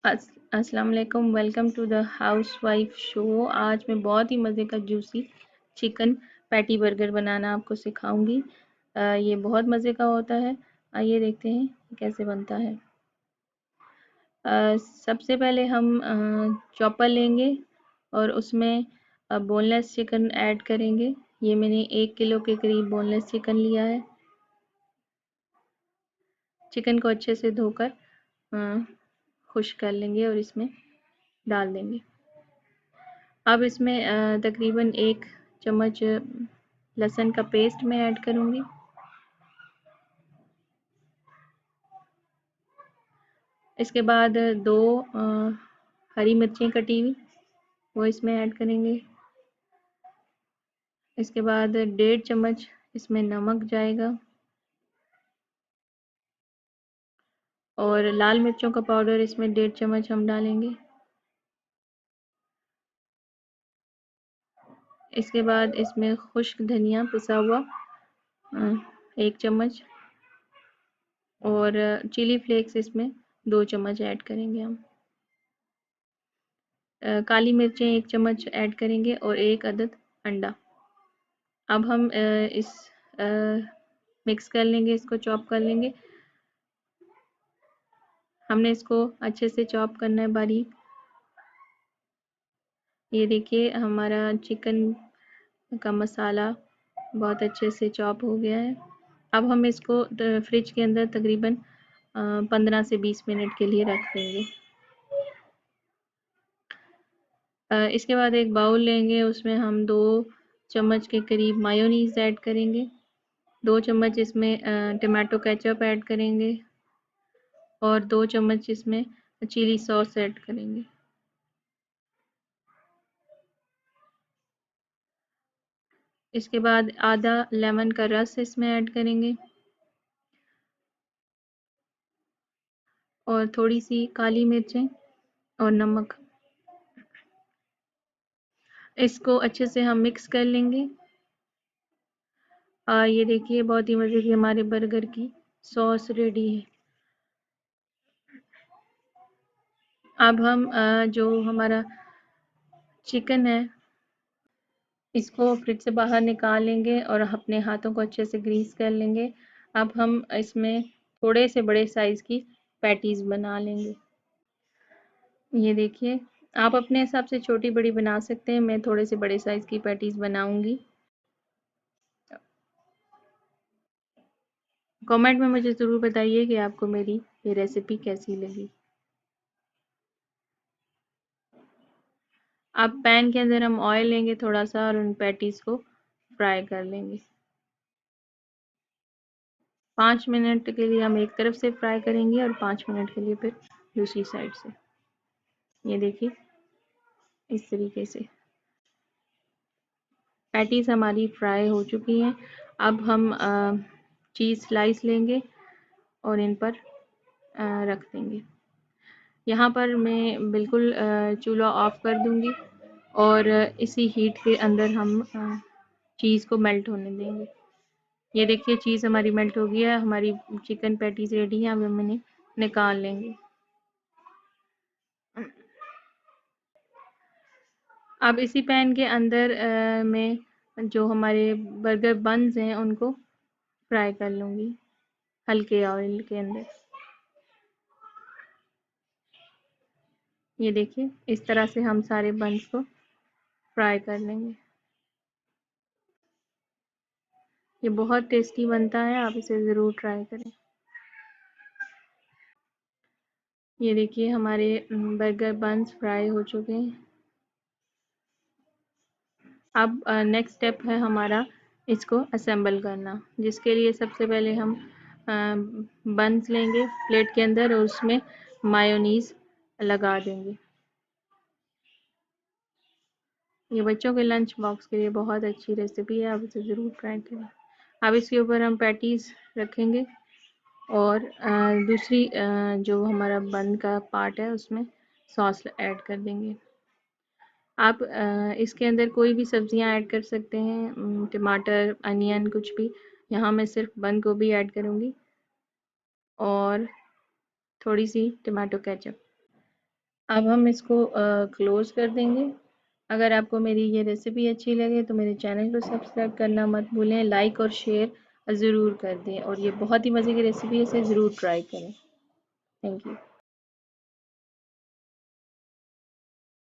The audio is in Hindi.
अस्सलाम वालेकुम। Welcome to the housewife show. आज मैं बहुत ही मज़े का जूसी चिकन पैटी बर्गर बनाना आपको सिखाऊंगी। ये बहुत मज़े का होता है। आइए देखते हैं कैसे बनता है। सबसे पहले हम चॉपर लेंगे और उसमें बोनलेस चिकन ऐड करेंगे। ये मैंने 1 किलो के करीब बोनलेस चिकन लिया है। चिकन को अच्छे से धोकर खुश्क कर लेंगे और इसमें डाल देंगे। अब इसमें तकरीबन 1 चम्मच लहसुन का पेस्ट मैं ऐड करूँगी। इसके बाद 2 हरी मिर्चें कटी हुई वो इसमें ऐड करेंगे। इसके बाद 1.5 चम्मच इसमें नमक जाएगा और लाल मिर्चों का पाउडर इसमें 1.5 चम्मच हम डालेंगे। इसके बाद इसमें खुश्क धनिया पिसा हुआ 1 चम्मच और चिली फ्लेक्स इसमें 2 चम्मच ऐड करेंगे हम। काली मिर्चें 1 चम्मच ऐड करेंगे और 1 अदद अंडा। अब हम इस मिक्स कर लेंगे, इसको चॉप कर लेंगे। हमने इसको अच्छे से चॉप करना है बारीक। ये देखिए हमारा चिकन का मसाला बहुत अच्छे से चॉप हो गया है। अब हम इसको फ्रिज के अंदर तकरीबन 15 से 20 मिनट के लिए रख देंगे। इसके बाद एक बाउल लेंगे, उसमें हम 2 चम्मच के करीब मायोनीज़ ऐड करेंगे। 2 चम्मच इसमें टमाटो केचप ऐड करेंगे और 2 चम्मच इसमें चिली सॉस ऐड करेंगे। इसके बाद आधा लेमन का रस इसमें ऐड करेंगे और थोड़ी सी काली मिर्चें और नमक। इसको अच्छे से हम मिक्स कर लेंगे। ये देखिए बहुत ही मज़े की हमारे बर्गर की सॉस रेडी है। अब हम जो हमारा चिकन है इसको फ्रिज से बाहर निकाल लेंगे और अपने हाथों को अच्छे से ग्रीस कर लेंगे। अब हम इसमें थोड़े से बड़े साइज़ की पैटीज़ बना लेंगे। ये देखिए आप अपने हिसाब से छोटी बड़ी बना सकते हैं। मैं थोड़े से बड़े साइज़ की पैटीज़ बनाऊंगी। कमेंट में मुझे ज़रूर बताइए कि आपको मेरी ये रेसिपी कैसी लगी। अब पैन के अंदर हम ऑयल लेंगे थोड़ा सा और उन पैटीज़ को फ्राई कर लेंगे। 5 मिनट के लिए हम एक तरफ से फ्राई करेंगे और 5 मिनट के लिए फिर दूसरी साइड से। ये देखिए इस तरीके से पैटीज़ हमारी फ्राई हो चुकी हैं। अब हम चीज़ स्लाइस लेंगे और इन पर रख देंगे। यहाँ पर मैं बिल्कुल चूल्हा ऑफ कर दूँगी और इसी हीट के अंदर हम चीज़ को मेल्ट होने देंगे। ये देखिए चीज़ हमारी मेल्ट हो गई है। हमारी चिकन पैटीज़ रेडी है। अब हम इन्हें निकाल लेंगे। अब इसी पैन के अंदर मैं जो हमारे बर्गर बन्स हैं उनको फ्राई कर लूँगी हल्के ऑयल के अंदर। ये देखिए इस तरह से हम सारे बन्स को फ्राई कर लेंगे। ये बहुत टेस्टी बनता है, आप इसे ज़रूर ट्राई करें। ये देखिए हमारे बर्गर बन्स फ्राई हो चुके हैं। अब नेक्स्ट स्टेप है हमारा इसको असेंबल करना, जिसके लिए सबसे पहले हम बन्स लेंगे प्लेट के अंदर और उसमें मायोनीज़ लगा देंगे। ये बच्चों के लंच बॉक्स के लिए बहुत अच्छी रेसिपी है, आप इसे ज़रूर ट्राई करें। अब इसके ऊपर हम पैटीज़ रखेंगे और दूसरी जो हमारा बन का पार्ट है उसमें सॉस ऐड कर देंगे। आप इसके अंदर कोई भी सब्जियां ऐड कर सकते हैं, टमाटर, अनियन, कुछ भी। यहाँ मैं सिर्फ बंद गोभी ऐड करूँगी और थोड़ी सी टमाटो केचप। अब हम इसको क्लोज़ कर देंगे। अगर आपको मेरी ये रेसिपी अच्छी लगे तो मेरे चैनल को सब्सक्राइब करना मत भूलें, लाइक और शेयर ज़रूर कर दें और ये बहुत ही मज़े की रेसिपी है, इसे ज़रूर ट्राई करें। Thank you.